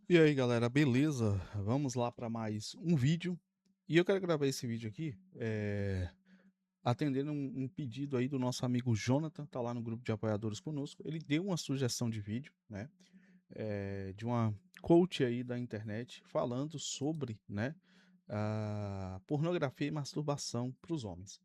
E aí galera, beleza? Vamos lá para mais um vídeo. E eu quero gravar esse vídeo aqui, atendendo um pedido aí do nosso amigo Jonathan, tá lá no grupo de apoiadores conosco. Ele deu uma sugestão de vídeo, né? De uma coach aí da internet falando sobre, né? A pornografia e masturbação para os homens.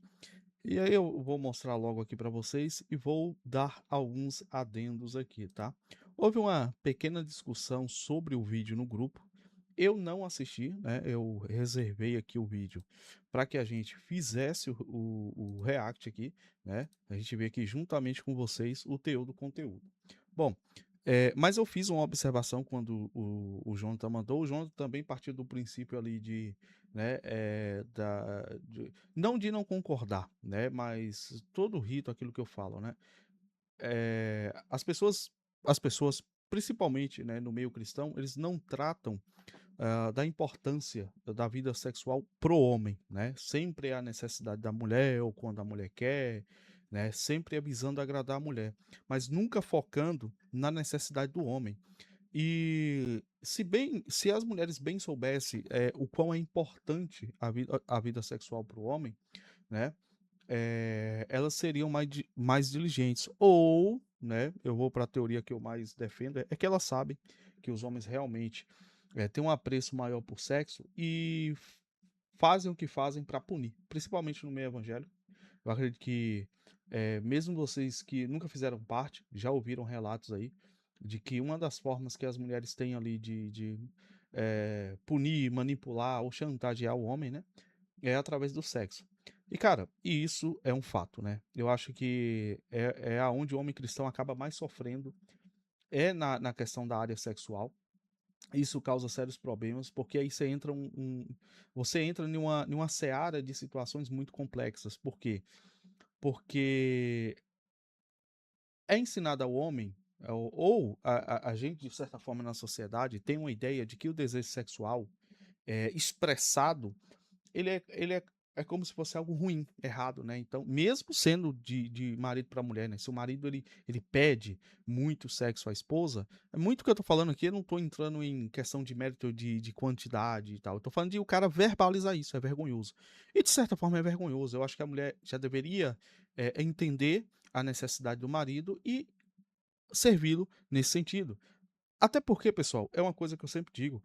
E aí eu vou mostrar logo aqui para vocês e vou dar alguns adendos aqui, tá? Houve uma pequena discussão sobre o vídeo no grupo. Eu não assisti, né? Eu reservei aqui o vídeo para que a gente fizesse o react aqui, né? A gente vê aqui juntamente com vocês o teor do conteúdo. Bom, mas eu fiz uma observação quando o Jonathan mandou. O Jonathan também partiu do princípio ali de, né, não de não concordar, né, mas todo rito, aquilo que eu falo, né, as pessoas, principalmente, né, no meio cristão, eles não tratam da importância da vida sexual pro homem, né? Sempre há a necessidade da mulher ou quando a mulher quer, né? Sempre avisando agradar a mulher, mas nunca focando na necessidade do homem. E se as mulheres bem soubessem o quão é importante a vida sexual para o homem, né? Elas seriam mais diligentes. Ou, né? Eu vou para a teoria que eu mais defendo, é que elas sabem que os homens realmente têm um apreço maior por sexo e fazem o que fazem para punir, principalmente no meio evangélico. Eu acredito que, mesmo vocês que nunca fizeram parte, já ouviram relatos aí de que uma das formas que as mulheres têm ali de punir, manipular ou chantagear o homem, né, é através do sexo. E cara, e isso é um fato, né? Eu acho que é aonde o homem cristão acaba mais sofrendo, é na questão da área sexual. Isso causa sérios problemas, porque aí você entra numa seara de situações muito complexas. Por quê? Porque é ensinado ao homem, ou a gente, de certa forma, na sociedade, tem uma ideia de que o desejo sexual expressado, ele é como se fosse algo ruim, errado, né? Então, mesmo sendo de marido para mulher, né? Se o marido ele pede muito sexo à esposa, é muito o que eu tô falando aqui, eu não tô entrando em questão de mérito de quantidade e tal. Eu tô falando de o cara verbalizar isso, é vergonhoso. E de certa forma é vergonhoso. Eu acho que a mulher já deveria entender a necessidade do marido e servi-lo nesse sentido. Até porque, pessoal, é uma coisa que eu sempre digo,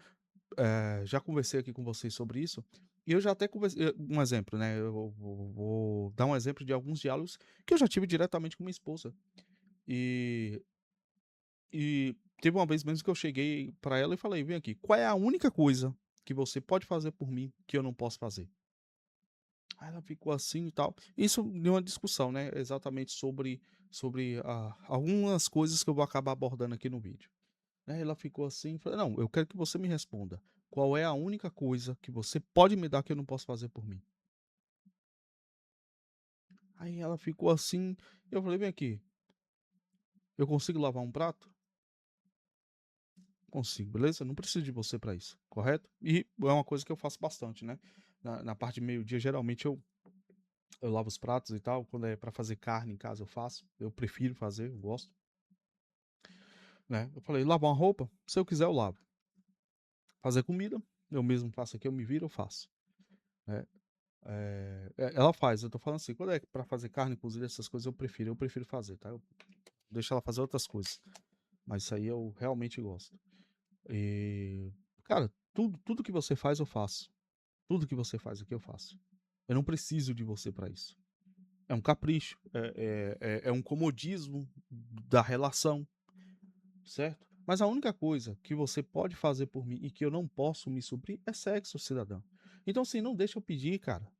já conversei aqui com vocês sobre isso, e eu já até conversei, um exemplo, né, eu vou dar um exemplo de alguns diálogos que eu já tive diretamente com minha esposa. E teve uma vez mesmo que eu cheguei pra ela e falei: "Vem aqui, qual é a única coisa que você pode fazer por mim que eu não posso fazer?". Aí ela ficou assim e tal. Isso deu uma discussão, né, exatamente sobre algumas coisas que eu vou acabar abordando aqui no vídeo. Aí ela ficou assim, falei: "Não, eu quero que você me responda. Qual é a única coisa que você pode me dar que eu não posso fazer por mim?". Aí ela ficou assim, eu falei: "Vem aqui, eu consigo lavar um prato?". "Consigo, beleza? Não preciso de você para isso, correto?". E é uma coisa que eu faço bastante, né. Na parte de meio-dia, geralmente eu lavo os pratos e tal, quando é para fazer carne em casa eu faço, eu prefiro fazer, eu gosto, né. Eu falei: "Lavar uma roupa? Se eu quiser eu lavo. Fazer comida, eu mesmo faço aqui, eu me viro, eu faço", né. Ela faz, eu tô falando assim, quando é pra fazer carne cozida, essas coisas eu prefiro fazer, tá, eu deixo ela fazer outras coisas, mas isso aí eu realmente gosto. E, cara, tudo que você faz eu faço, tudo que você faz aqui eu faço. Eu não preciso de você pra isso. É um capricho, é um comodismo da relação, certo? Mas a única coisa que você pode fazer por mim e que eu não posso me suprir é sexo, cidadão. Então, assim, não deixa eu pedir, cara.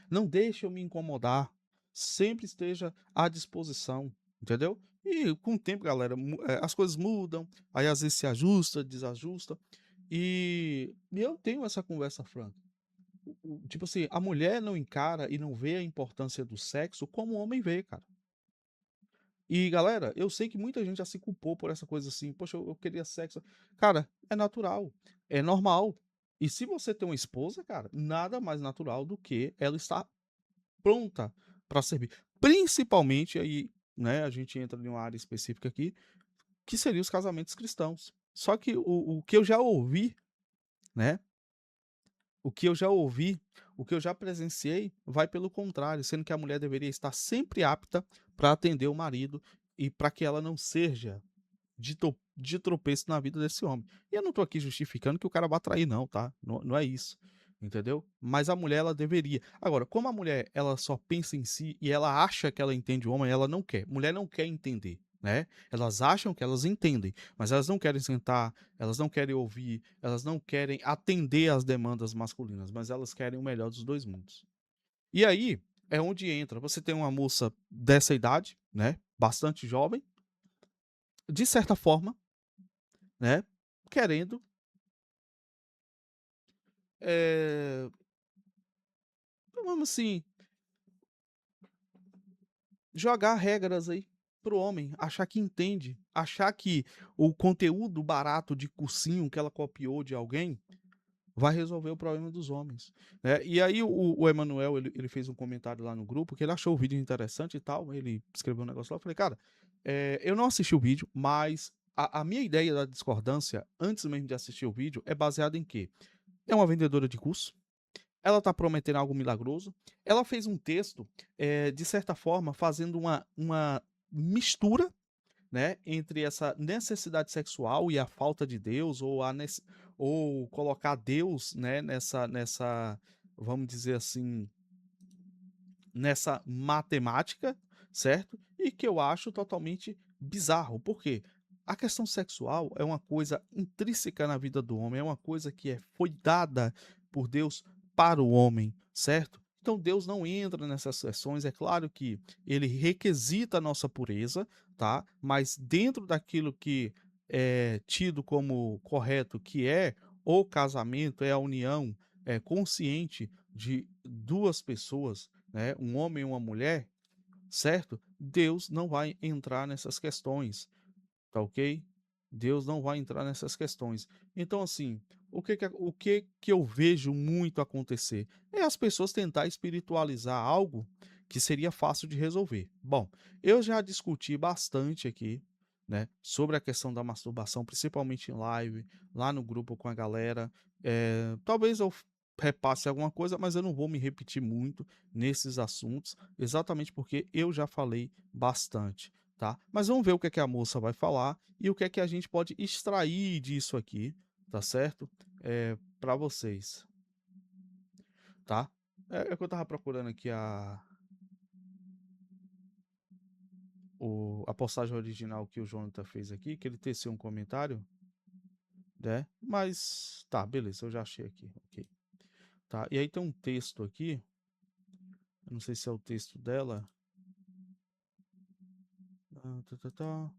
Não deixe eu me incomodar. Sempre esteja à disposição, entendeu? E com o tempo, galera, as coisas mudam, aí às vezes se ajusta, desajusta. E eu tenho essa conversa franca. Tipo assim, a mulher não encara e não vê a importância do sexo como o homem vê, cara. E galera, eu sei que muita gente já se culpou por essa coisa assim, poxa, eu queria sexo. Cara, é natural, é normal. E se você tem uma esposa, cara, nada mais natural do que ela estar pronta para servir. Principalmente aí, né, a gente entra em uma área específica aqui, que seria os casamentos cristãos. Só que o que eu já ouvi, né, o que eu já ouvi, o que eu já presenciei, vai pelo contrário, sendo que a mulher deveria estar sempre apta para atender o marido e para que ela não seja de tropeço na vida desse homem. E eu não tô aqui justificando que o cara vai trair não, tá, não é isso, entendeu. Mas a mulher ela deveria. Agora, como a mulher ela só pensa em si e ela acha que ela entende o homem, ela não quer. Mulher não quer entender, né. Elas acham que elas entendem, mas elas não querem sentar, elas não querem ouvir, elas não querem atender às demandas masculinas, mas elas querem o melhor dos 2 mundos. E aí, é onde entra, você tem uma moça dessa idade, né, bastante jovem, de certa forma, né, querendo, eh, vamos assim, jogar regras aí pro homem, achar que entende, achar que o conteúdo barato de cursinho que ela copiou de alguém vai resolver o problema dos homens, né. E aí o Emanuel, ele fez um comentário lá no grupo que ele achou o vídeo interessante e tal, ele escreveu um negócio lá, eu falei: "Cara, eu não assisti o vídeo, mas a minha ideia da discordância, antes mesmo de assistir o vídeo, é baseada em quê? É uma vendedora de curso, ela está prometendo algo milagroso. Ela fez um texto, de certa forma, fazendo uma mistura, né, entre essa necessidade sexual e a falta de Deus, ou colocar Deus, né, nessa, vamos dizer assim, nessa matemática, certo? E que eu acho totalmente bizarro. Por quê? A questão sexual é uma coisa intrínseca na vida do homem, é uma coisa que foi dada por Deus para o homem, certo? Então Deus não entra nessas questões, é claro que ele requisita a nossa pureza, tá? Mas dentro daquilo que é tido como correto, que é o casamento, é a união consciente de duas pessoas, né, um homem e uma mulher, certo? Deus não vai entrar nessas questões, tá ok? Deus não vai entrar nessas questões. Então, assim, o que que eu vejo muito acontecer é as pessoas tentar espiritualizar algo que seria fácil de resolver. Bom, eu já discuti bastante aqui, né, sobre a questão da masturbação, principalmente em live, lá no grupo com a galera. Talvez eu repasse alguma coisa, mas eu não vou me repetir muito nesses assuntos, exatamente porque eu já falei bastante, tá? Mas vamos ver o que é que a moça vai falar e o que é que a gente pode extrair disso aqui, tá certo? Para vocês, tá? É que eu tava procurando aqui a postagem original que o Jonathan fez aqui, que ele teceu um comentário, né? Mas tá, beleza, eu já achei aqui, ok. Tá, e aí tem um texto aqui, eu não sei se é o texto dela. Tá.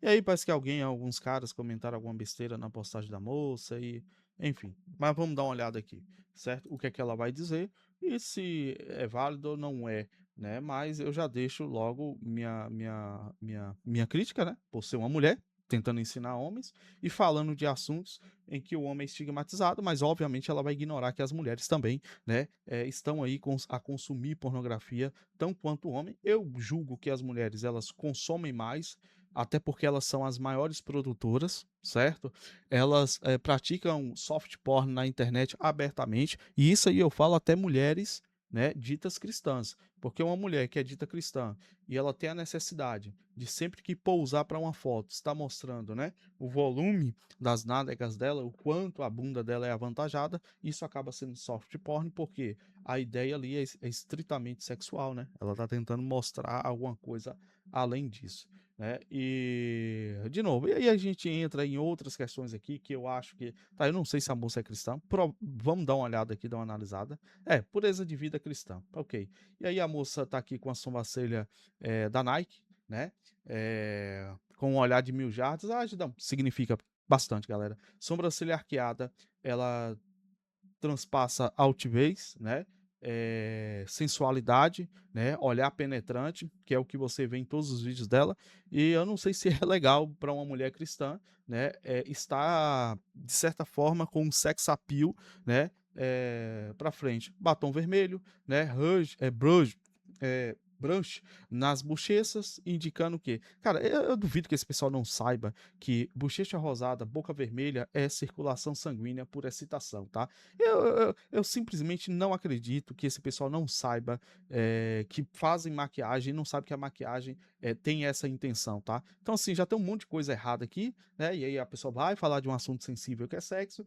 E aí parece que alguns caras comentaram alguma besteira na postagem da moça e, enfim. Mas vamos dar uma olhada aqui, certo? O que é que ela vai dizer e se é válido ou não é, né? Mas eu já deixo logo minha crítica, né? Por ser uma mulher tentando ensinar homens e falando de assuntos em que o homem é estigmatizado, mas obviamente ela vai ignorar que as mulheres também, né, estão aí a consumir pornografia tão quanto o homem. Eu julgo que as mulheres elas consomem mais, até porque elas são as maiores produtoras, certo? Elas praticam soft porn na internet abertamente, e isso aí eu falo até mulheres, né, ditas cristãs, porque uma mulher que é dita cristã e ela tem a necessidade de sempre que pousar para uma foto, estar mostrando, né, o volume das nádegas dela, o quanto a bunda dela é avantajada, isso acaba sendo soft porn, porque a ideia ali é estritamente sexual, né? Ela tá tentando mostrar alguma coisa além disso, né? E, de novo, e aí a gente entra em outras questões aqui que eu acho que. Tá, eu não sei se a moça é cristã. Vamos dar uma olhada aqui, dar uma analisada. Pureza de vida cristã. Ok. E aí a moça tá aqui com a sobrancelha da Nike, né? Com um olhar de 1000 jardas. Não, significa bastante, galera. Sobrancelha arqueada, ela transpassa altivez, né? Sensualidade, né? Olhar penetrante, que é o que você vê em todos os vídeos dela. E eu não sei se é legal para uma mulher cristã, né? Estar de certa forma com um sex appeal, né? Para frente, batom vermelho, né? Blush, Branche nas bochechas, indicando o quê? Cara, eu duvido que esse pessoal não saiba que bochecha rosada, boca vermelha é circulação sanguínea por excitação, tá? Eu simplesmente não acredito que esse pessoal não saiba que fazem maquiagem e não sabe que a maquiagem tem essa intenção, tá? Então, assim, já tem um monte de coisa errada aqui, né? E aí a pessoa vai falar de um assunto sensível que é sexo.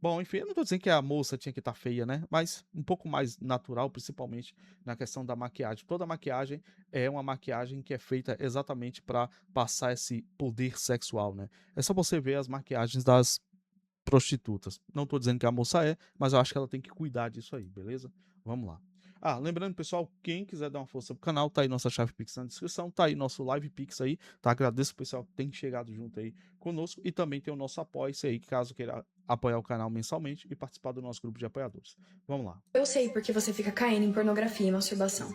Bom, enfim, eu não tô dizendo que a moça tinha que estar feia, né? Mas um pouco mais natural, principalmente na questão da maquiagem. Toda maquiagem é uma maquiagem que é feita exatamente para passar esse poder sexual, né? É só você ver as maquiagens das prostitutas. Não tô dizendo que a moça é, mas eu acho que ela tem que cuidar disso aí, beleza? Vamos lá. Ah, lembrando, pessoal, quem quiser dar uma força pro canal, tá aí nossa chave Pix na descrição, tá aí nosso Live Pix aí, tá? Agradeço o pessoal que tem chegado junto aí conosco e também tem o nosso apoia-se aí, caso queira apoiar o canal mensalmente e participar do nosso grupo de apoiadores. Vamos lá. Eu sei porque você fica caindo em pornografia e masturbação.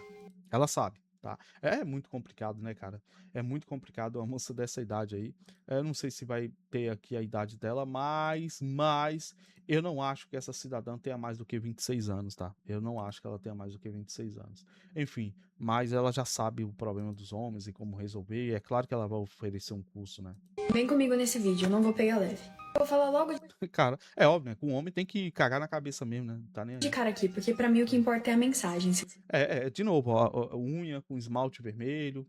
Ela sabe, tá? É muito complicado, né, cara? É muito complicado uma moça dessa idade aí. Eu não sei se vai ter aqui a idade dela, mas eu não acho que essa cidadã tenha mais do que 26 anos, tá? Eu não acho que ela tenha mais do que 26 anos. Enfim, mas ela já sabe o problema dos homens e como resolver, e é claro que ela vai oferecer um curso, né? Vem comigo nesse vídeo, eu não vou pegar leve. Eu vou falar logo Cara, é óbvio, né? Com o homem tem que cagar na cabeça mesmo, né? Não tá nem de aí. cara aqui, porque pra mim o que importa é a mensagem. Se De novo, ó, a unha com esmalte vermelho.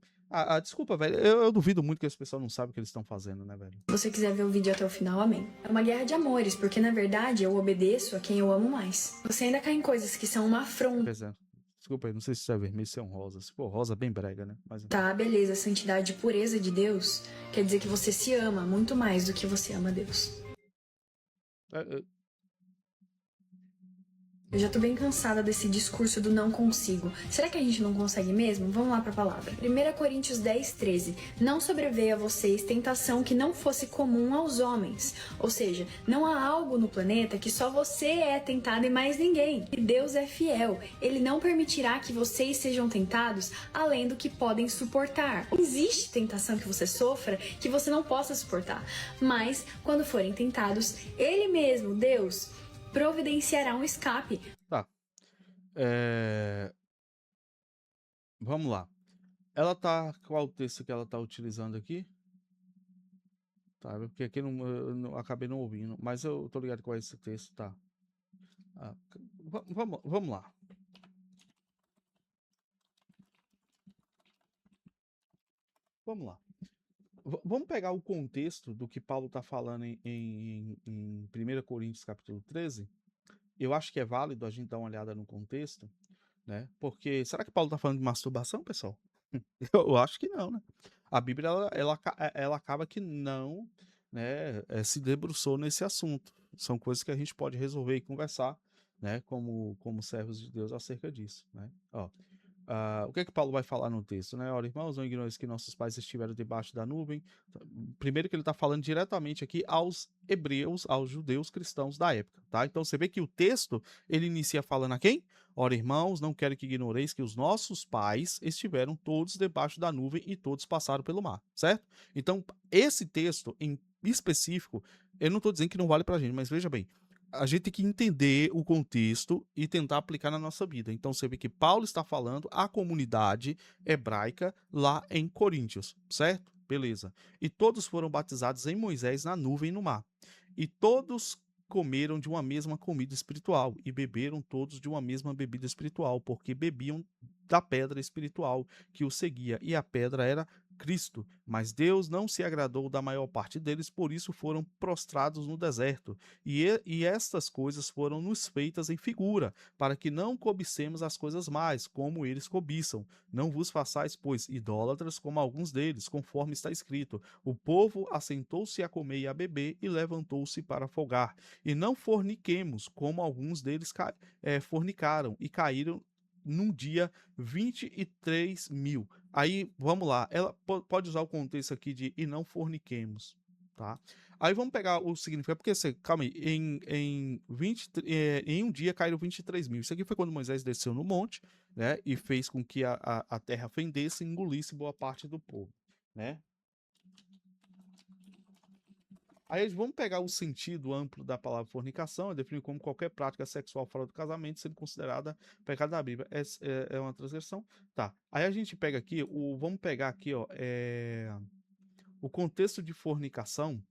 Desculpa, velho. Eu duvido muito que esse pessoal não sabe o que eles estão fazendo, né, velho? você quiser ver o vídeo até o final, amém. É uma guerra de amores, porque na verdade eu obedeço a quem eu amo mais. Você ainda cai em coisas que são uma afronta. Pois é. Desculpa aí, não sei se isso é vermelho, se é um rosa. Se for rosa, bem brega, né? Mas enfim. Tá, beleza, santidade e pureza de Deus quer dizer que você se ama muito mais do que você ama Deus. É, é, Eu já tô bem cansada desse discurso do não consigo. Será que a gente não consegue mesmo? Vamos lá pra palavra. 1 Coríntios 10, 13. Não sobreveio a vocês tentação que não fosse comum aos homens. Ou seja, não há algo no planeta que só você é tentado e mais ninguém. E Deus é fiel. Ele não permitirá que vocês sejam tentados além do que podem suportar. Não existe tentação que você sofra que você não possa suportar. Mas, quando forem tentados, Ele mesmo, Deus, providenciará um escape. tá. Vamos lá. Ela tá. Qual o texto que ela tá utilizando aqui? Tá, porque aqui acabei não ouvindo. Mas eu tô ligado qual é esse texto, tá? Vamos lá. Vamos lá. Vamos pegar o contexto do que Paulo está falando em 1 Coríntios capítulo 13. Eu acho que é válido a gente dar uma olhada no contexto, né? Porque será que Paulo está falando de masturbação, pessoal? Eu acho que não, né? A Bíblia ela acaba que não, né, se debruçou nesse assunto. São coisas que a gente pode resolver e conversar, né, como servos de Deus acerca disso, né? Ó, o que é que Paulo vai falar no texto, né? Ora, irmãos, não ignoreis que nossos pais estiveram debaixo da nuvem. Primeiro que ele está falando diretamente aqui aos hebreus, aos judeus cristãos da época, tá? Então você vê que o texto, ele inicia falando a quem? Ora, irmãos, não quero que ignoreis que os nossos pais estiveram todos debaixo da nuvem e todos passaram pelo mar, certo? Então, esse texto em específico, eu não estou dizendo que não vale pra gente, mas veja bem, a gente tem que entender o contexto e tentar aplicar na nossa vida. Então você vê que Paulo está falando à comunidade hebraica lá em Coríntios, certo? Beleza. E todos foram batizados em Moisés na nuvem e no mar. E todos comeram de uma mesma comida espiritual e beberam todos de uma mesma bebida espiritual, porque bebiam da pedra espiritual que os seguia, e a pedra era Cristo. Mas Deus não se agradou da maior parte deles, por isso foram prostrados no deserto. E estas coisas foram nos feitas em figura, para que não cobicemos as coisas mais, como eles cobiçam. Não vos façais, pois, idólatras como alguns deles, conforme está escrito: o povo assentou-se a comer e a beber e levantou-se para folgar. E não forniquemos, como alguns deles fornicaram e caíram num dia 23.000. Aí, vamos lá, ela pode usar o contexto aqui de e não forniquemos, tá? Aí vamos pegar o significado, porque calma aí, em um dia caíram 23.000. Isso aqui foi quando Moisés desceu no monte, né? E fez com que a terra fendesse e engolisse boa parte do povo, né? Aí vamos pegar o sentido amplo da palavra fornicação, é definido como qualquer prática sexual fora do casamento, sendo considerada pecado da Bíblia. É uma transgressão. Tá. Aí a gente pega aqui, vamos pegar aqui, ó, o contexto de fornicação.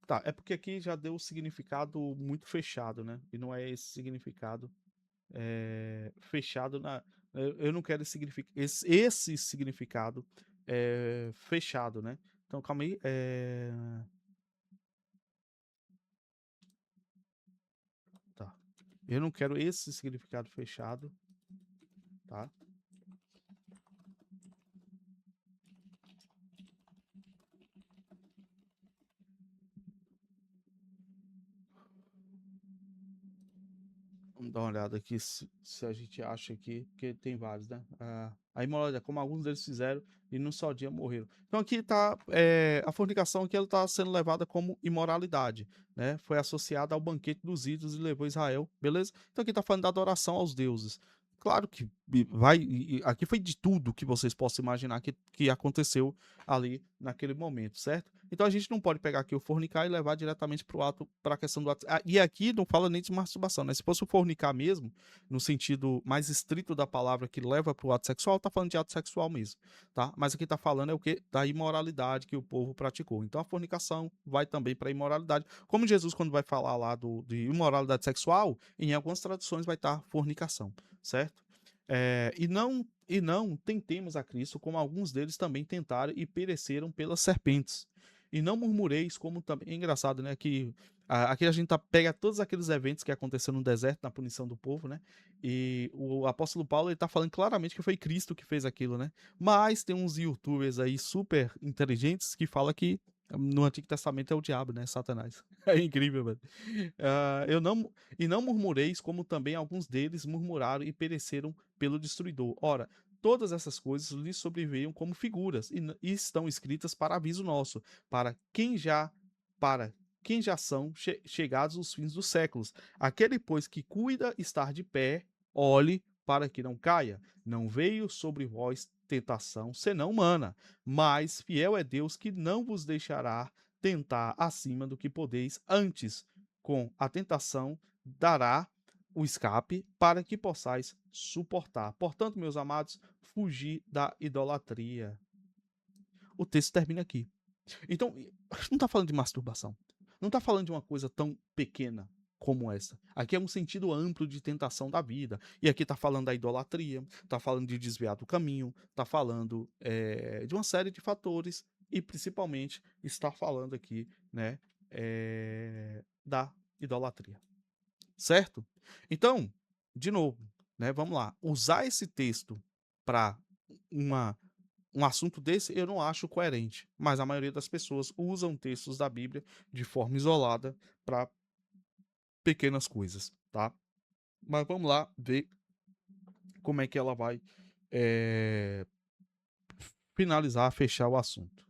Tá, é porque aqui já deu o significado muito fechado, né? E não é esse significado fechado na. Eu não quero esse significado fechado, né? Então, calma aí. Tá. Eu não quero esse significado fechado, tá? Vamos dar uma olhada aqui se a gente acha aqui, porque tem vários, né? A imoralidade, como alguns deles fizeram e num só dia morreram. Então aqui tá, a fornicação aqui ela tá sendo levada como imoralidade, né? Foi associada ao banquete dos ídolos e levou Israel, beleza? Então aqui tá falando da adoração aos deuses. Claro que aqui foi de tudo que vocês possam imaginar que aconteceu ali naquele momento, certo? Então a gente não pode pegar aqui o fornicar e levar diretamente para o ato, para a questão do ato. E aqui não fala nem de masturbação, né? Se fosse o fornicar mesmo, no sentido mais estrito da palavra que leva para o ato sexual, tá falando de ato sexual mesmo, tá? Mas aqui tá falando é o que? Da imoralidade que o povo praticou. Então a fornicação vai também para a imoralidade. Como Jesus, quando vai falar lá de imoralidade sexual, em algumas traduções vai estar fornicação, certo? E não tentemos a Cristo, como alguns deles também tentaram e pereceram pelas serpentes. E não murmureis, como também. É engraçado, né? Que aqui a gente pega todos aqueles eventos que aconteceram no deserto, na punição do povo, né? E o apóstolo Paulo ele tá falando claramente que foi Cristo que fez aquilo, né? Mas tem uns youtubers aí super inteligentes que falam que no Antigo Testamento é o diabo, né? Satanás. É incrível, velho. E não murmureis, como também alguns deles murmuraram e pereceram pelo destruidor. Ora, todas essas coisas lhes sobreveio como figuras e estão escritas para aviso nosso, para quem já são chegados os fins dos séculos. Aquele, pois, que cuida estar de pé, olhe para que não caia. Não veio sobre vós tentação senão humana, mas fiel é Deus que não vos deixará tentar acima do que podeis, antes, com a tentação, dará o escape para que possais suportar. Portanto, meus amados, fugir da idolatria. O texto termina aqui. Então, não está falando de masturbação. Não está falando de uma coisa tão pequena como essa. Aqui é um sentido amplo de tentação da vida. E aqui está falando da idolatria, está falando de desviar do caminho, está falando de uma série de fatores e principalmente está falando aqui, né, da idolatria. Certo? Então, de novo, né, vamos lá. Usar esse texto para um assunto desse eu não acho coerente, mas a maioria das pessoas usam textos da Bíblia de forma isolada para pequenas coisas, tá? Mas vamos lá ver como é que ela vai finalizar, fechar o assunto.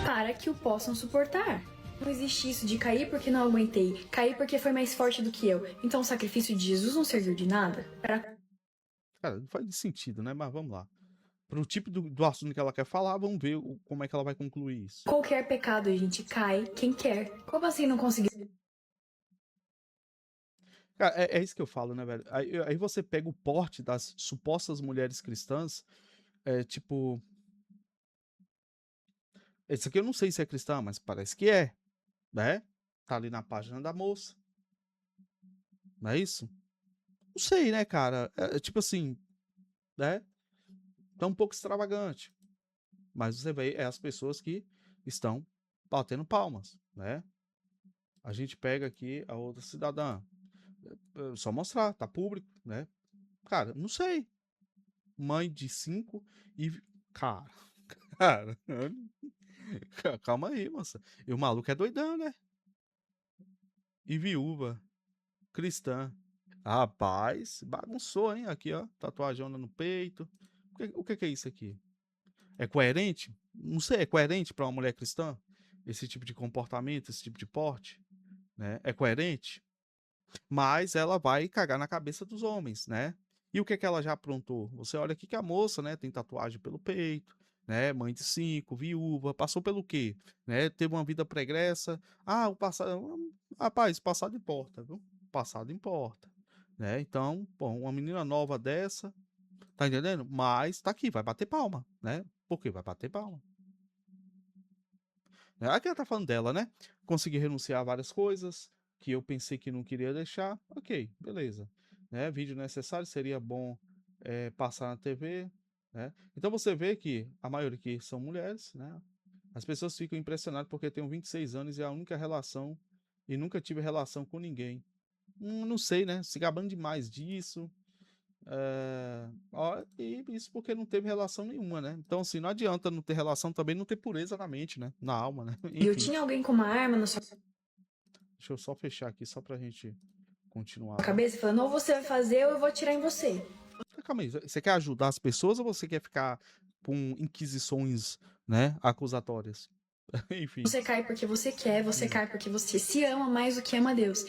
Para que o possam suportar. Não existe isso de cair porque não aguentei, cair porque foi mais forte do que eu. Então o sacrifício de Jesus não serviu de nada? Cara, não faz sentido, né? Mas vamos lá. Para o tipo do assunto que ela quer falar, vamos ver como é que ela vai concluir isso. Qualquer pecado, gente, cai quem quer. Como assim não conseguiu? Cara, é isso que eu falo, né, velho? Aí você pega o porte das supostas mulheres cristãs, tipo. Esse aqui eu não sei se é cristã, mas parece que é, né? Tá ali na página da moça. Não é isso? Não sei, né, cara? Tipo assim, né? Tá um pouco extravagante. Mas você vê, as pessoas que estão batendo palmas, né? A gente pega aqui a outra cidadã. Só mostrar, tá público, né? Cara, não sei. Mãe de 5 e. Cara, cara. Calma aí, moça. E o maluco é doidão, né? E viúva, cristã. Rapaz, bagunçou, hein? Aqui, ó. Tatuagem no peito. O que é isso aqui? É coerente? Não sei, é coerente para uma mulher cristã? Esse tipo de comportamento, esse tipo de porte? Né? É coerente? Mas ela vai cagar na cabeça dos homens, né? E o que é que ela já aprontou? Você olha aqui que a moça, né, tem tatuagem pelo peito, né? Mãe de 5, viúva, passou pelo quê? Né? Teve uma vida pregressa. O passado. Rapaz, passado importa, viu? Passado importa, né? Então, bom, uma menina nova dessa, tá entendendo? Mas tá aqui, vai bater palma, né? Por quê? Vai bater palma. Aqui ela tá falando dela, né? Consegui renunciar a várias coisas que eu pensei que não queria deixar. Ok, beleza. Né? Vídeo necessário, seria bom passar na TV. Né? Então você vê que a maioria aqui são mulheres, né? As pessoas ficam impressionadas porque eu tenho 26 anos e é a única relação e nunca tive relação com ninguém. Não sei, né? Se gabando demais disso. E isso porque não teve relação nenhuma, né? Então, assim, não adianta não ter relação também, não ter pureza na mente, né? Na alma, né? E eu Enfim, tinha alguém com uma arma na sua deixa eu só fechar aqui, só pra gente continuar, tá? cabeça falando, ou você vai fazer ou eu vou atirar em você. Calma aí, você quer ajudar as pessoas ou você quer ficar com inquisições, né, acusatórias? Enfim, Você cai porque você quer, você Exato. cai porque você se ama mais do que ama Deus.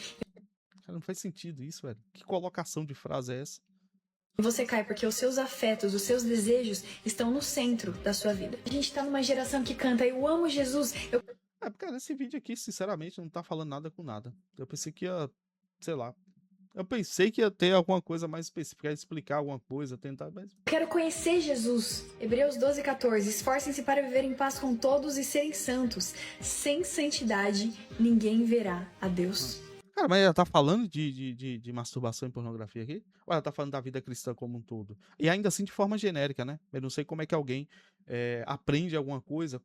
Cara, não faz sentido isso, velho. Que colocação de frase é essa? E você cai porque os seus afetos, os seus desejos estão no centro da sua vida. A gente tá numa geração que canta, eu amo Jesus. Cara, esse vídeo aqui, sinceramente, não tá falando nada com nada. Eu pensei que ia, sei lá, eu pensei que ia ter alguma coisa mais específica, ia explicar alguma coisa, tentar, mas Quero conhecer Jesus. Hebreus 12:14. Esforcem-se para viver em paz com todos e serem santos. Sem santidade, ninguém verá a Deus. Cara, mas ela tá falando de masturbação e pornografia aqui? Ou ela tá falando da vida cristã como um todo? E ainda assim de forma genérica, né? Eu não sei como é que alguém aprende alguma coisa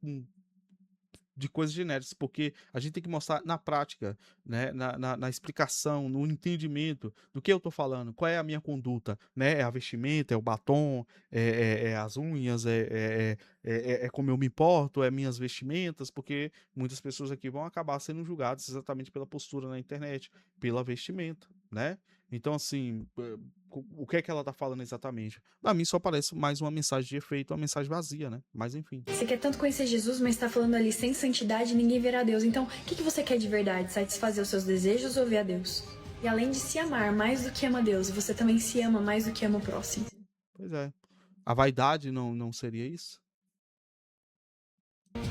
de coisas genéricas, porque a gente tem que mostrar na prática, né? Na explicação, no entendimento do que eu tô falando, qual é a minha conduta, né? É a vestimenta, é o batom, é as unhas, é como eu me importo, é minhas vestimentas, porque muitas pessoas aqui vão acabar sendo julgadas exatamente pela postura na internet, pela vestimenta, né? Então, assim, o que é que ela tá falando exatamente? Pra mim só parece mais uma mensagem de efeito, uma mensagem vazia, né? Mas enfim. Você quer tanto conhecer Jesus, mas está falando ali sem santidade, ninguém verá a Deus. Então, o que você quer de verdade? Satisfazer os seus desejos ou ver a Deus? E além de se amar mais do que ama Deus, você também se ama mais do que ama o próximo. Pois é. A vaidade não seria isso?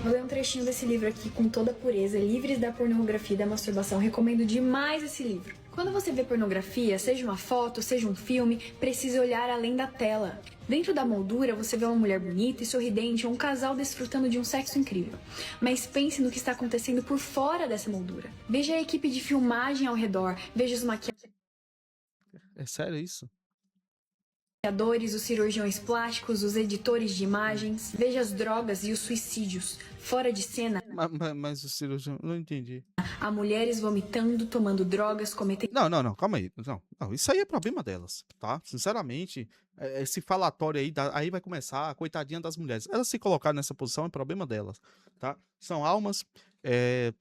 Vou ler um trechinho desse livro aqui com toda a pureza, Livres da Pornografia e da Masturbação. Recomendo demais esse livro. Quando você vê pornografia, seja uma foto, seja um filme, precisa olhar além da tela. Dentro da moldura, você vê uma mulher bonita e sorridente ou um casal desfrutando de um sexo incrível. Mas pense no que está acontecendo por fora dessa moldura. Veja a equipe de filmagem ao redor, veja os É sério isso? maquiadores, os cirurgiões plásticos, os editores de imagens, veja as drogas e os suicídios. Fora de cena, Mas o cirurgião. Não entendi. há mulheres vomitando, tomando drogas, cometendo Não, calma aí. Não, isso aí é problema delas, tá? Sinceramente, esse falatório aí, aí vai começar a coitadinha das mulheres. Elas se colocarem nessa posição é problema delas, tá? São almas,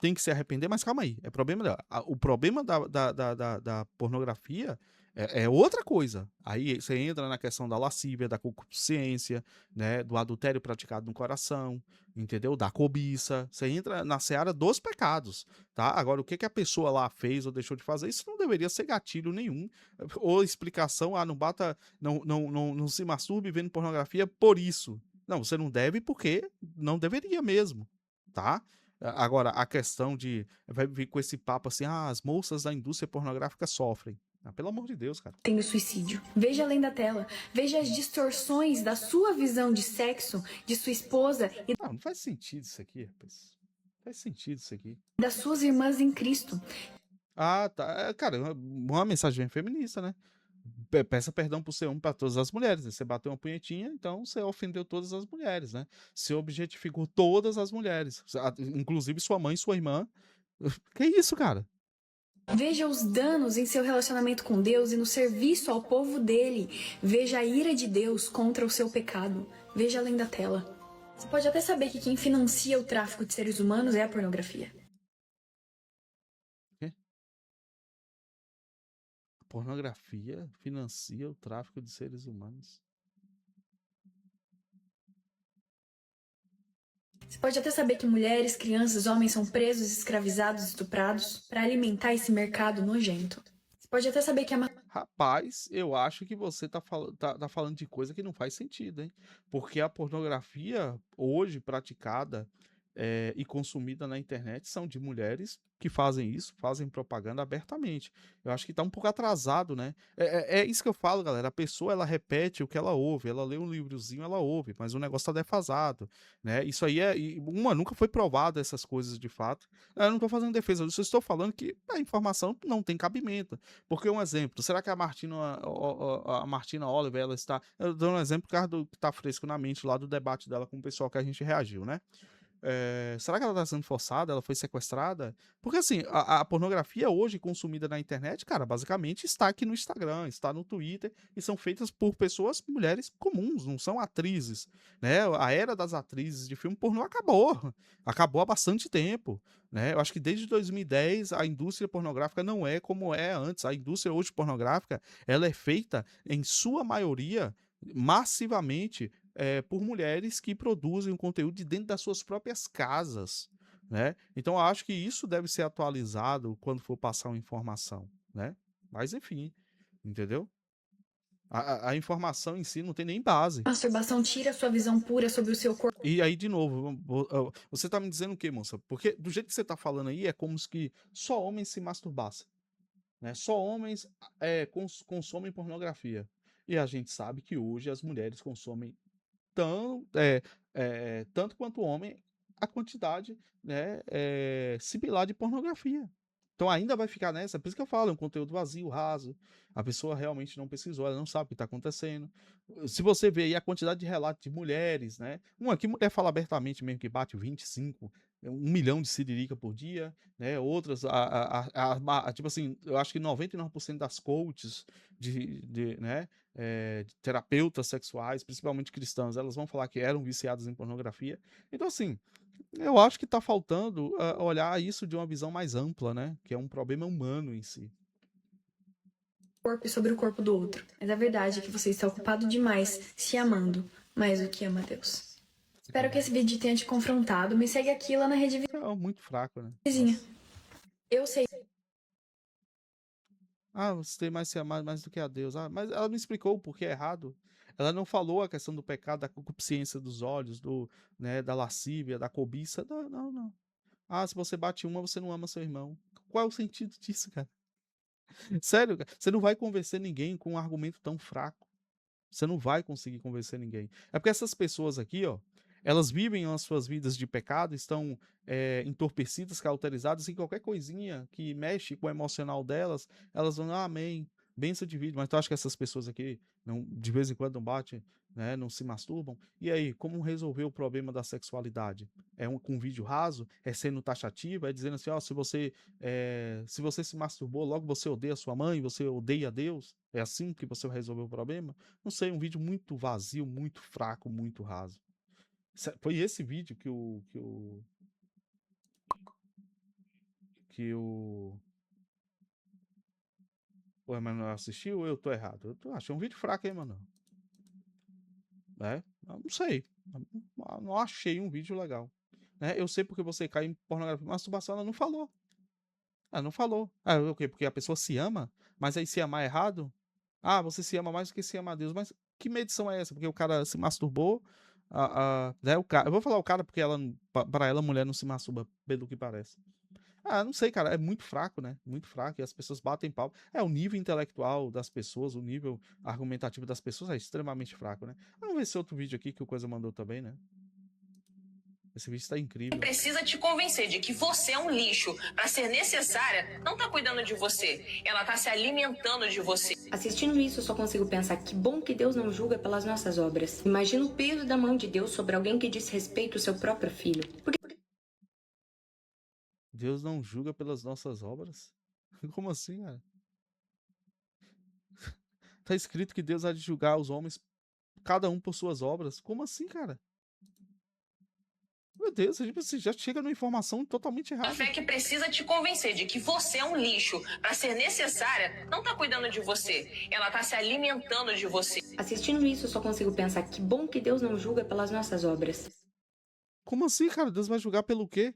tem que se arrepender, mas calma aí, é problema dela. O problema da pornografia é outra coisa. Aí você entra na questão da lascívia, da concupiscência, né? Do adultério praticado no coração, entendeu? Da cobiça. Você entra na seara dos pecados, tá? Agora, o que que a pessoa lá fez ou deixou de fazer, isso não deveria ser gatilho nenhum, ou explicação, não bata, não se masturbe vendo pornografia por isso. Não, você não deve porque não deveria mesmo, tá? Agora, a questão de, vai vir com esse papo assim, as moças da indústria pornográfica sofrem. Pelo amor de Deus, cara. suicídio. Veja além da tela, veja as distorções da sua visão de sexo, de sua esposa e Não faz sentido isso aqui, rapaz. Não faz sentido isso aqui. das suas irmãs em Cristo. Tá. Cara, uma mensagem feminista, né? Peça perdão por ser um para todas as mulheres, né? Você bateu uma punhetinha, então você ofendeu todas as mulheres, né? Você objetificou todas as mulheres, inclusive sua mãe e sua irmã. Que isso, cara? Veja os danos em seu relacionamento com Deus e no serviço ao povo dele. Veja a ira de Deus contra o seu pecado. Veja além da tela. Você pode até saber que quem financia o tráfico de seres humanos é a pornografia. Quê? A pornografia financia o tráfico de seres humanos. Você pode até saber que mulheres, crianças, homens são presos, escravizados, estuprados para alimentar esse mercado nojento. Pode até saber que é Rapaz, eu acho que você tá falando de coisa que não faz sentido, hein? Porque a pornografia hoje praticada e consumida na internet são de mulheres que fazem isso, fazem propaganda abertamente. Eu acho que tá um pouco atrasado, né? É isso que eu falo, galera. A pessoa ela repete o que ela ouve, ela lê um livrozinho, ela ouve, mas o negócio tá defasado, né? Isso aí nunca foi provado essas coisas de fato. Eu não tô fazendo defesa disso, eu estou falando que a informação não tem cabimento. Porque um exemplo, será que a Martina Oliver, ela está. Eu dou um exemplo por causa do que está fresco na mente lá do debate dela com o pessoal que a gente reagiu, né? Será que ela está sendo forçada? Ela foi sequestrada? Porque assim, a pornografia hoje consumida na internet, cara, basicamente está aqui no Instagram, está no Twitter e são feitas por pessoas, mulheres comuns, não são atrizes, né? A era das atrizes de filme pornô acabou, acabou há bastante tempo, né? Eu acho que desde 2010 a indústria pornográfica não é como é antes. A indústria hoje pornográfica, ela é feita em sua maioria massivamente por mulheres que produzem o conteúdo de dentro das suas próprias casas, né? Então eu acho que isso deve ser atualizado quando for passar uma informação, né? Mas enfim, entendeu? A informação em si não tem nem base. masturbação tira sua visão pura sobre o seu corpo. E aí, de novo, você tá me dizendo o quê, moça? Porque do jeito que você tá falando aí, é como se só homens se masturbassem, né? Só homens consomem pornografia. E a gente sabe que hoje as mulheres consomem tão, tanto quanto o homem, a quantidade, né, similar de pornografia. Então ainda vai ficar nessa, por isso que eu falo, é um conteúdo vazio, raso. A pessoa realmente não pesquisou, ela não sabe o que está acontecendo. Se você vê aí a quantidade de relatos de mulheres, né? Uma que mulher fala abertamente mesmo que bate 25, 1 milhão de siririca por dia, né? Outras, tipo assim, eu acho que 99% das coaches né? De terapeutas sexuais, principalmente cristãs, elas vão falar que eram viciadas em pornografia. Então, assim, eu acho que está faltando olhar isso de uma visão mais ampla, né? Que é um problema humano em si. Corpo e sobre o corpo do outro. Mas a verdade é que você está ocupado demais se amando mais do que ama Deus. Espero que esse vídeo tenha te confrontado. Me segue aqui lá na rede É muito fraco, né? vizinha. Nossa. Eu sei. Você tem mais se amar mais do que a Deus. Mas ela não explicou o porquê é errado. Ela não falou a questão do pecado, da concupiscência dos olhos, né, da lascívia, da cobiça. Não, não, não. Se você bate uma, você não ama seu irmão. Qual é o sentido disso, cara? Sério, cara, você não vai convencer ninguém com um argumento tão fraco. Você não vai conseguir convencer ninguém. É porque essas pessoas aqui, ó, elas vivem as suas vidas de pecado, estão entorpecidas, cauterizadas, e qualquer coisinha que mexe com o emocional delas, elas vão, amém, benção de vida. Mas tu acha que essas pessoas aqui, não, de vez em quando não batem, né, não se masturbam? E aí, como resolver o problema da sexualidade? Com um vídeo raso? É sendo taxativo? É dizendo assim, ó, se você se masturbou, logo você odeia sua mãe, você odeia Deus? É assim que você vai resolver o problema? Não sei, um vídeo muito vazio, muito fraco, muito raso. Foi esse vídeo que o Emanuel assistiu ou eu tô errado? Eu achei um vídeo fraco, hein, mano? Eu não sei. Eu não achei um vídeo legal. Né? Eu sei porque você cai em pornografia. Masturbação, ela não falou. Ela não falou. O quê? Porque a pessoa se ama? Mas aí se amar é errado? Você se ama mais do que se ama a Deus. Mas que medição é essa? Porque o cara se masturbou. Né, eu vou falar o cara porque para ela, a mulher não se masturba, pelo que parece. Não sei, cara. É muito fraco, né? Muito fraco. E as pessoas batem pau. O nível intelectual das pessoas, o nível argumentativo das pessoas é extremamente fraco, né? Vamos ver esse outro vídeo aqui que o Coisa mandou também, né? Esse vídeo tá incrível. Precisa te convencer de que você é um lixo para ser necessária, não tá cuidando de você. Ela tá se alimentando de você. Assistindo isso, eu só consigo pensar que bom que Deus não julga pelas nossas obras. Imagina o peso da mão de Deus sobre alguém que diz respeito ao seu próprio filho. Deus não julga pelas nossas obras? Como assim, cara? Tá escrito que Deus há de julgar os homens, cada um por suas obras. Como assim, cara? Meu Deus, você já chega numa informação totalmente errada. A fé que precisa te convencer de que você é um lixo para ser necessária, não tá cuidando de você. Ela tá se alimentando de você. Assistindo isso, eu só consigo pensar que bom que Deus não julga pelas nossas obras. Como assim, cara? Deus vai julgar pelo quê?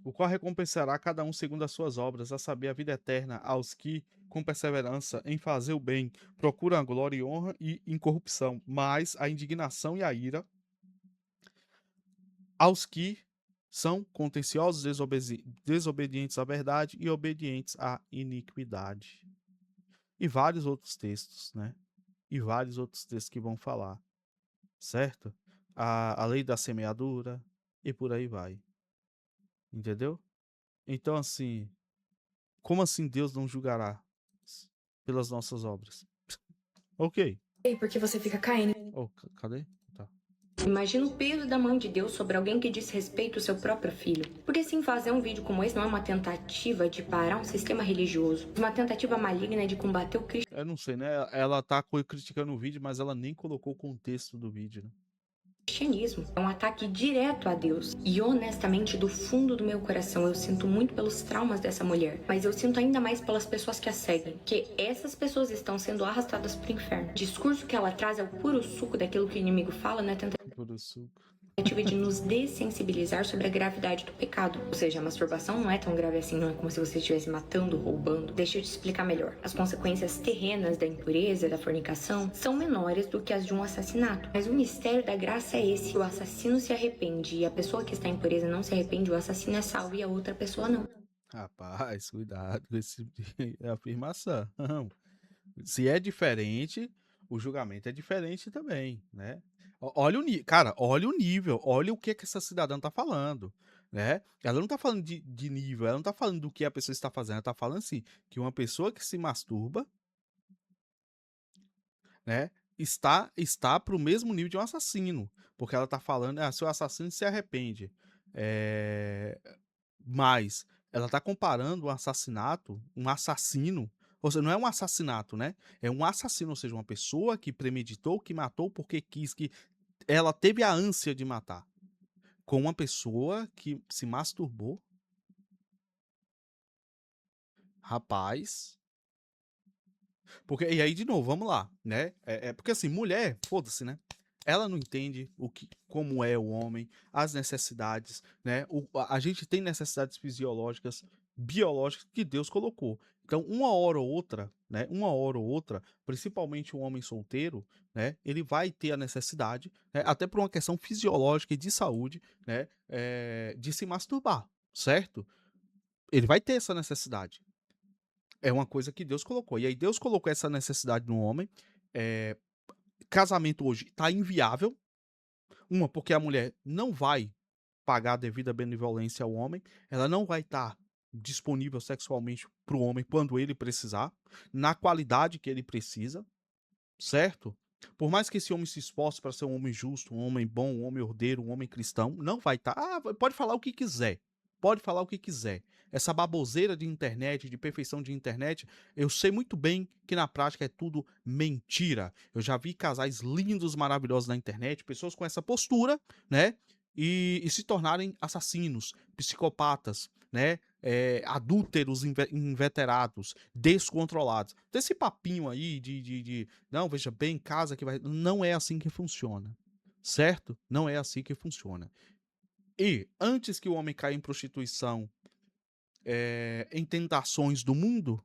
O qual recompensará cada um segundo as suas obras, a saber, a vida eterna aos que, com perseverança em fazer o bem, procuram a glória e honra e incorrupção, mas a indignação e a ira aos que são contenciosos, desobedientes à verdade e obedientes à iniquidade. E vários outros textos, né? E vários outros textos que vão falar, certo? A lei da semeadura e por aí vai. Entendeu? Então, assim, como assim Deus não julgará pelas nossas obras? Ok. Porque você fica caindo. Oh, cadê? Tá. Imagina o peso da mão de Deus sobre alguém que diz respeito ao seu próprio filho. Porque sim, fazer um vídeo como esse não é uma tentativa de parar um sistema religioso, uma tentativa maligna de combater o Eu não sei, né? Ela tá criticando o vídeo, mas ela nem colocou o contexto do vídeo, né? cristianismo. É um ataque direto a Deus. E honestamente, do fundo do meu coração, eu sinto muito pelos traumas dessa mulher. Mas eu sinto ainda mais pelas pessoas que a seguem. Que essas pessoas estão sendo arrastadas para o inferno. O discurso que ela traz é o puro suco daquilo que o inimigo fala, né? Puro suco. De nos dessensibilizar sobre a gravidade do pecado. Ou seja, a masturbação não é tão grave assim, não é como se você estivesse matando, roubando. Deixa eu te explicar melhor. As consequências terrenas da impureza, da fornicação, são menores do que as de um assassinato. Mas o mistério da graça é esse: que o assassino se arrepende e a pessoa que está em impureza não se arrepende, o assassino é salvo e a outra pessoa não. Rapaz, cuidado com esse tipo de afirmação. Se é diferente, o julgamento é diferente também, né? Olha o nível, cara, olha o nível, olha o que essa cidadã tá falando, né? Ela não tá falando de nível, ela não tá falando do que a pessoa está fazendo, ela tá falando assim, que uma pessoa que se masturba, né, está pro mesmo nível de um assassino, porque ela tá falando, se o assassino se arrepende, mas ela tá comparando um assassinato, um assassino, ou seja, não é um assassinato, né? É um assassino, ou seja, uma pessoa que premeditou, que matou porque quis, que ela teve a ânsia de matar, com uma pessoa que se masturbou. Rapaz. Porque, e aí, de novo, vamos lá, né? Porque assim, mulher, foda-se, né? Ela não entende como é o homem, as necessidades, né? A gente tem necessidades fisiológicas, biológicas que Deus colocou. Então, uma hora ou outra, né? Uma hora ou outra, principalmente um homem solteiro, né? Ele vai ter a necessidade, né? Até por uma questão fisiológica e de saúde, né? De se masturbar, certo? Ele vai ter essa necessidade. É uma coisa que Deus colocou. E aí Deus colocou essa necessidade no homem. Casamento hoje está inviável. Uma, porque a mulher não vai pagar a devida benevolência ao homem. Ela não vai estar disponível sexualmente para o homem quando ele precisar, na qualidade que ele precisa, certo? Por mais que esse homem se esforce para ser um homem justo, um homem bom, um homem ordeiro, um homem cristão, não vai estar. Pode falar o que quiser. Pode falar o que quiser. Essa baboseira de internet, de perfeição de internet, eu sei muito bem que na prática é tudo mentira. Eu já vi casais lindos, maravilhosos na internet, pessoas com essa postura, né? E se tornarem assassinos, psicopatas, né? Adúlteros inveterados, descontrolados. Desse papinho aí não, veja bem, casa que vai. Não é assim que funciona. Certo? Não é assim que funciona. E antes que o homem caia em prostituição, em tentações do mundo,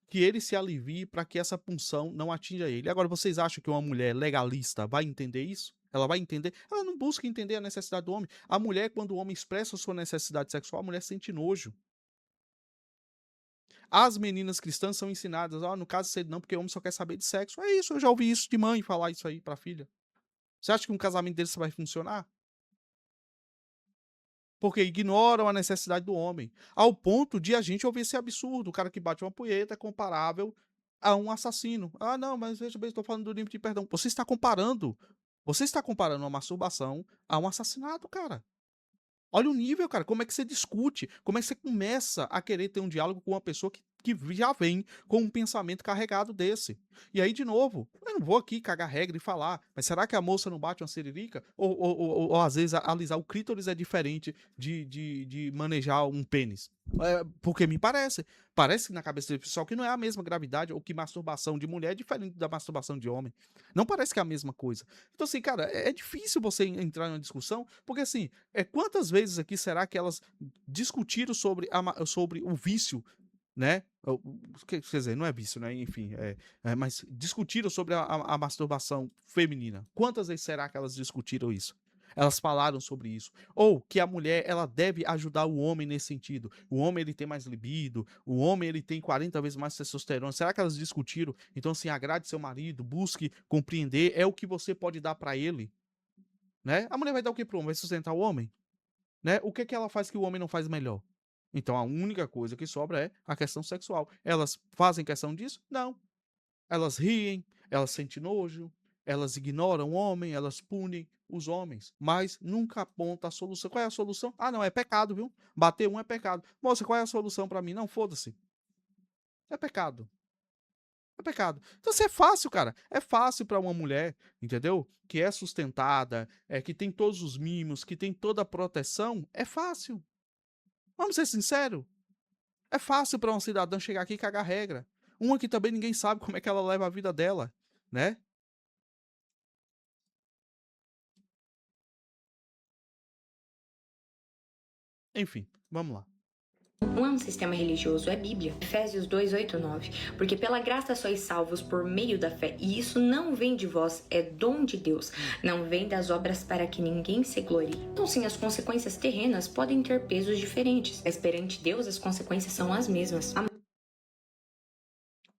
que ele se alivie para que essa punção não atinja ele. Agora, vocês acham que uma mulher legalista vai entender isso? Ela vai entender? Ela não busca entender a necessidade do homem. A mulher, quando o homem expressa a sua necessidade sexual, a mulher sente nojo. As meninas cristãs são ensinadas, no caso cedo não, porque o homem só quer saber de sexo. É isso, eu já ouvi isso de mãe falar isso aí pra filha. Você acha que um casamento desse vai funcionar? Porque ignoram a necessidade do homem. Ao ponto de a gente ouvir esse absurdo. O cara que bate uma punheta é comparável a um assassino. Não, mas veja bem, estou falando do limite de perdão. Você está comparando uma masturbação a um assassinato, cara. Olha o nível, cara. Como é que você discute? Como é que você começa a querer ter um diálogo com uma pessoa que já vem com um pensamento carregado desse. E aí, de novo, eu não vou aqui cagar regra e falar, mas será que a moça não bate uma siririca? Ou às vezes alisar o clítoris é diferente de manejar um pênis? Porque me parece. Parece que na cabeça do pessoal que não é a mesma gravidade, ou que masturbação de mulher é diferente da masturbação de homem. Não parece que é a mesma coisa. Então, assim, cara, é difícil você entrar numa discussão, porque assim, quantas vezes aqui será que elas discutiram sobre o vício, né? Quer dizer, não é vício, né? Enfim, mas discutiram sobre a masturbação feminina. Quantas vezes será que elas discutiram isso? Elas falaram sobre isso. Ou que a mulher, ela deve ajudar o homem nesse sentido. O homem, ele tem mais libido. O homem, ele tem 40 vezes mais testosterona. Será que elas discutiram? Então, assim, agrade seu marido, busque compreender. É o que você pode dar pra ele, né? A mulher vai dar o que pro homem? Vai sustentar o homem, né? O que que ela faz que o homem não faz melhor? Então, a única coisa que sobra é a questão sexual. Elas fazem questão disso? Não. Elas riem, elas sentem nojo, elas ignoram o homem, elas punem os homens, mas nunca aponta a solução. Qual é a solução? Ah, não, é pecado, viu? Bater um é pecado. Moça, qual é a solução pra mim? Não, foda-se. É pecado. É pecado. Então, isso é fácil, cara. É fácil pra uma mulher, entendeu? Que é sustentada, que tem todos os mimos, que tem toda a proteção. É fácil. Vamos ser sinceros. É fácil pra uma cidadã chegar aqui e cagar regra. Uma que também ninguém sabe como é que ela leva a vida dela, né? Enfim, vamos lá. Não é um sistema religioso, é Bíblia. Efésios 2, 8, 9. Porque pela graça sois salvos por meio da fé, e isso não vem de vós, é dom de Deus. Não vem das obras para que ninguém se glorie. Então sim, as consequências terrenas podem ter pesos diferentes, mas perante Deus as consequências são as mesmas.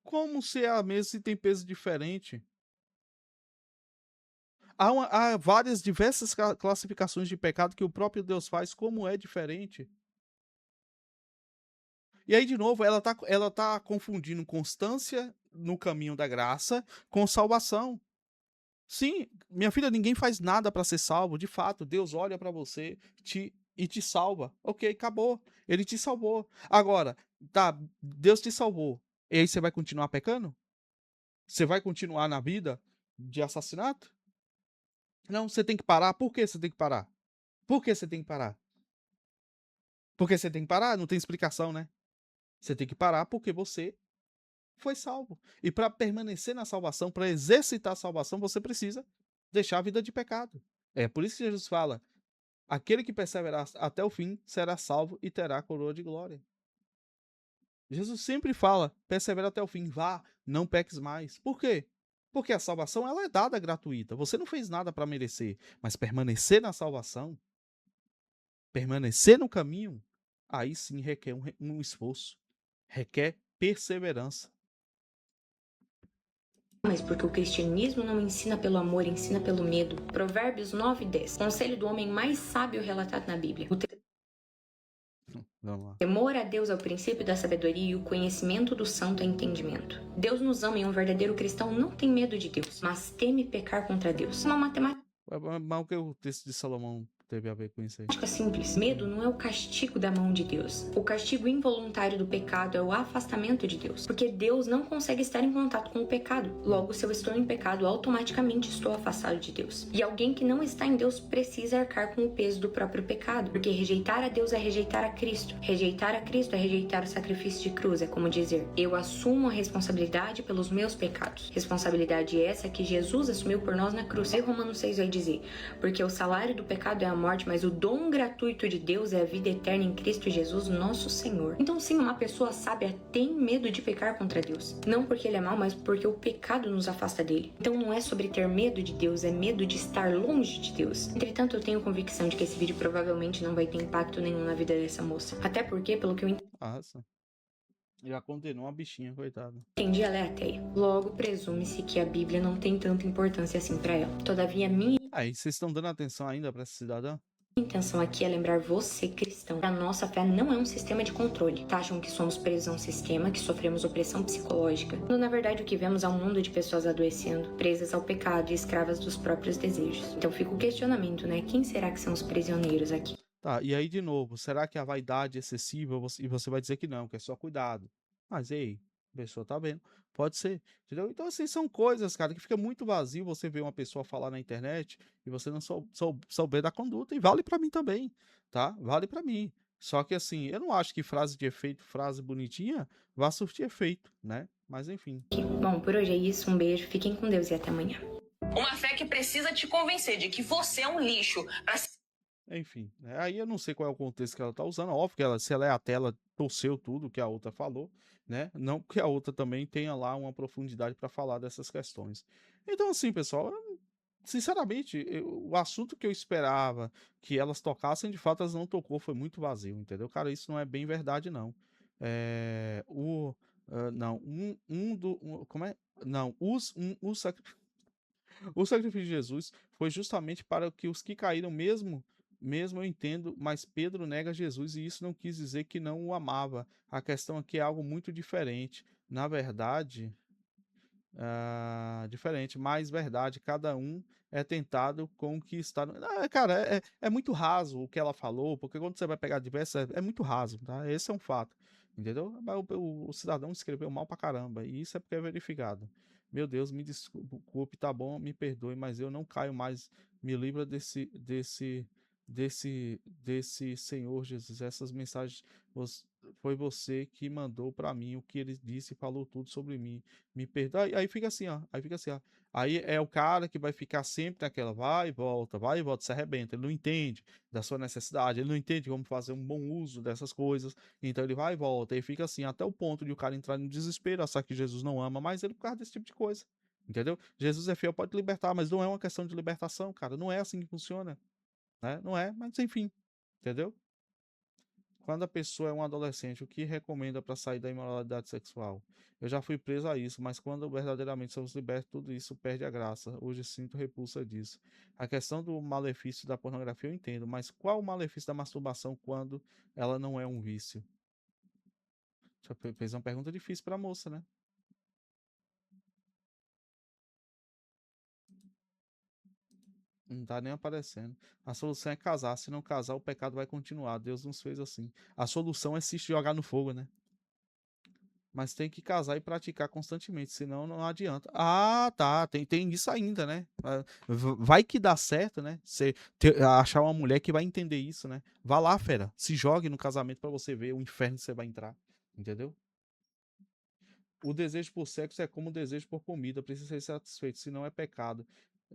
Como se é a mesma se tem peso diferente? Há várias diversas classificações de pecado que o próprio Deus faz, como é diferente. E aí, de novo, ela tá confundindo constância no caminho da graça com salvação. Sim, minha filha, ninguém faz nada para ser salvo. De fato, Deus olha para você e te salva. Ok, acabou. Ele te salvou. Agora, tá, Deus te salvou. E aí você vai continuar pecando? Você vai continuar na vida de assassinato? Não, você tem que parar. Por que você tem que parar? Por que você tem que parar? Porque você tem que parar? Não tem explicação, né? Você tem que parar porque você foi salvo. E para permanecer na salvação, para exercitar a salvação, você precisa deixar a vida de pecado. É por isso que Jesus fala: aquele que perseverar até o fim será salvo e terá a coroa de glória. Jesus sempre fala: persevera até o fim, vá, não peques mais. Por quê? Porque a salvação ela é dada gratuita. Você não fez nada para merecer, mas permanecer na salvação, permanecer no caminho, aí sim requer um esforço, requer perseverança. Mas porque o cristianismo não ensina pelo amor, ensina pelo medo. Provérbios 9, 10. Conselho do homem mais sábio relatado na Bíblia. Vamos lá. Temor a Deus é o princípio da sabedoria e o conhecimento do santo é entendimento. Deus nos ama e um verdadeiro cristão não tem medo de Deus, mas teme pecar contra Deus. Uma matemática Mas o que o texto de Salomão teve a ver com isso aí? simples. Medo não é o castigo da mão de Deus. O castigo involuntário do pecado é o afastamento de Deus. Porque Deus não consegue estar em contato com o pecado. Logo, se eu estou em pecado, automaticamente estou afastado de Deus. E alguém que não está em Deus precisa arcar com o peso do próprio pecado. Porque rejeitar a Deus é rejeitar a Cristo. Rejeitar a Cristo é rejeitar o sacrifício de cruz. É como dizer, eu assumo a responsabilidade pelos meus pecados. Responsabilidade essa que Jesus assumiu por nós na cruz. E Romanos 6 vai dizer, porque o salário do pecado é a morte, mas o dom gratuito de Deus é a vida eterna em Cristo Jesus, nosso Senhor. Então sim, uma pessoa sábia tem medo de pecar contra Deus. Não porque ele é mau, mas porque o pecado nos afasta dele. Então não é sobre ter medo de Deus, é medo de estar longe de Deus. Entretanto, eu tenho convicção de que esse vídeo provavelmente não vai ter impacto nenhum na vida dessa moça. Até porque, pelo que eu Nossa. Já condenou uma bichinha, coitada. entendi, ela é ateia. Logo, presume-se que a Bíblia não tem tanta importância assim pra ela. Todavia, minha Aí, vocês estão dando atenção ainda pra essa cidadã? intenção aqui é lembrar você, cristão, que a nossa fé não é um sistema de controle. Acham que somos presos a um sistema, que sofremos opressão psicológica, quando na verdade o que vemos é um mundo de pessoas adoecendo, presas ao pecado e escravas dos próprios desejos. Então fica o questionamento, né? Quem será que são os prisioneiros aqui? Tá, e aí de novo, será que a vaidade é excessiva? E você vai dizer que não, que é só cuidado. Mas ei, a pessoa tá vendo, pode ser, entendeu? Então, assim, são coisas, cara, que fica muito vazio você ver uma pessoa falar na internet e você não souber da conduta, e vale pra mim também, tá? Vale pra mim. Só que, assim, eu não acho que frase de efeito, frase bonitinha, vá surtir efeito, né? Mas, enfim. Bom, por hoje é isso. Um beijo, fiquem com Deus e até amanhã. Uma fé que precisa te convencer de que você é um lixo para Enfim, né, aí eu não sei qual é o contexto que ela tá usando. Óbvio que ela, se ela é até, ela torceu tudo que a outra falou, né? Não que a outra também tenha lá uma profundidade para falar dessas questões. Então, assim, pessoal, sinceramente, o assunto que eu esperava que elas tocassem, de fato, elas não tocou, foi muito vazio, entendeu? Cara, isso não é bem verdade, não. Não, como é? Não, o sacrifício de Jesus foi justamente para que os que caíram mesmo eu entendo, mas Pedro nega Jesus e isso não quis dizer que não o amava. A questão aqui é algo muito diferente. Na verdade, diferente, mais verdade, cada um é tentado com o que está. Cara, é muito raso o que ela falou, porque quando você vai pegar diversas, é muito raso, tá? Esse é um fato, entendeu? Mas o cidadão escreveu mal pra caramba, e isso é porque é verificado. Meu Deus, me desculpe, tá bom, me perdoe, mas eu não caio mais. Me livra desse Senhor Jesus. Essas mensagens, foi você que mandou pra mim o que ele disse e falou tudo sobre mim. Me perdoa. Aí fica assim, ó. Aí fica assim, ó. Aí é o cara que vai ficar sempre naquela vai e volta, se arrebenta. Ele não entende da sua necessidade, ele não entende como fazer um bom uso dessas coisas. Então ele vai e volta, e fica assim, até o ponto de o cara entrar no desespero, achar que Jesus não ama mais ele por causa desse tipo de coisa. Entendeu? Jesus é fiel, pode libertar, mas não é uma questão de libertação, cara. Não é assim que funciona, né? Não é, mas enfim, entendeu? Quando a pessoa é um adolescente, o que recomenda para sair da imoralidade sexual? Eu já fui preso a isso, mas quando verdadeiramente somos libertos, tudo isso perde a graça. Hoje sinto repulsa disso. A questão do malefício da pornografia eu entendo, mas qual o malefício da masturbação quando ela não é um vício? Já fez uma pergunta difícil para a moça, né? Não tá nem aparecendo. A solução é casar. Se não casar, o pecado vai continuar. Deus nos fez assim. A solução é se jogar no fogo, né? Mas tem que casar e praticar constantemente, senão não adianta. Ah, tá, tem isso ainda, né? Vai que dá certo, né? Você achar uma mulher que vai entender isso, né? Vá lá, fera, se jogue no casamento pra você ver o inferno que você vai entrar, entendeu? O desejo por sexo é como o desejo por comida, precisa ser satisfeito, se não é pecado.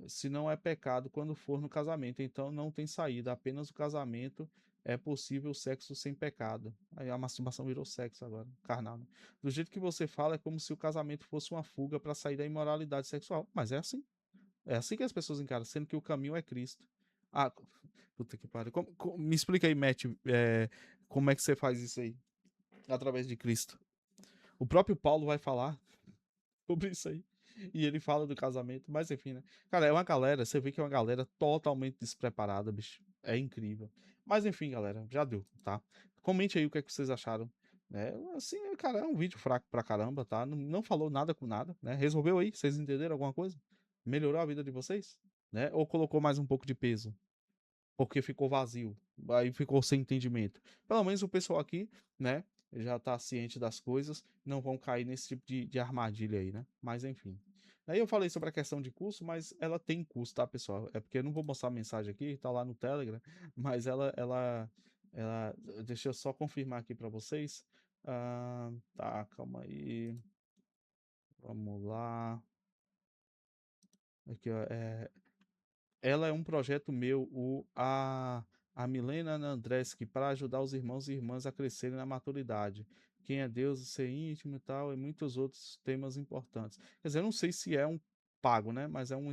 Se não é pecado quando for no casamento, então não tem saída, apenas o casamento é possível o sexo sem pecado. Aí a masturbação virou sexo agora, carnal, né? Do jeito que você fala, é como se o casamento fosse uma fuga para sair da imoralidade sexual. Mas é assim. É assim que as pessoas encaram, sendo que o caminho é Cristo. Ah, puta que pariu. Me explica aí, Matt, como é que você faz isso aí? Através de Cristo. O próprio Paulo vai falar sobre isso aí. E ele fala do casamento, mas enfim, né? Cara, é uma galera, você vê que é uma galera totalmente despreparada, bicho. É incrível. Mas enfim, galera, já deu, tá? Comente aí o que é que vocês acharam. Assim, cara, é um vídeo fraco pra caramba, tá? Não falou nada com nada, né? Resolveu aí? Vocês entenderam alguma coisa? Melhorou a vida de vocês? Né? Ou colocou mais um pouco de peso? Porque ficou vazio, aí ficou sem entendimento. Pelo menos o pessoal aqui, né, já tá ciente das coisas, não vão cair nesse tipo de armadilha aí, né? Mas enfim. Aí eu falei sobre a questão de curso, mas ela tem curso, tá, pessoal? É porque eu não vou mostrar a mensagem aqui, tá lá no Telegram, mas ela, deixa eu só confirmar aqui para vocês. Tá, calma aí. Vamos lá. Aqui, ó, ela é um projeto meu, a Milena Andreski, para ajudar os irmãos e irmãs a crescerem na maturidade. Quem é Deus, ser íntimo e tal, e muitos outros temas importantes. Quer dizer, eu não sei se é um pago, né? Mas é um.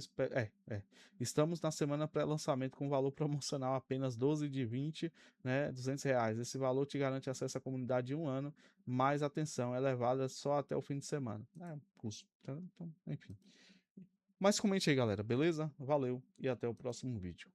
Estamos na semana pré-lançamento com valor promocional apenas 12 de 20, né? R$ 200. Esse valor te garante acesso à comunidade de um ano, mais atenção, é levada só até o fim de semana. É, custo. Então, enfim. Mas comente aí, galera, beleza? Valeu e até o próximo vídeo.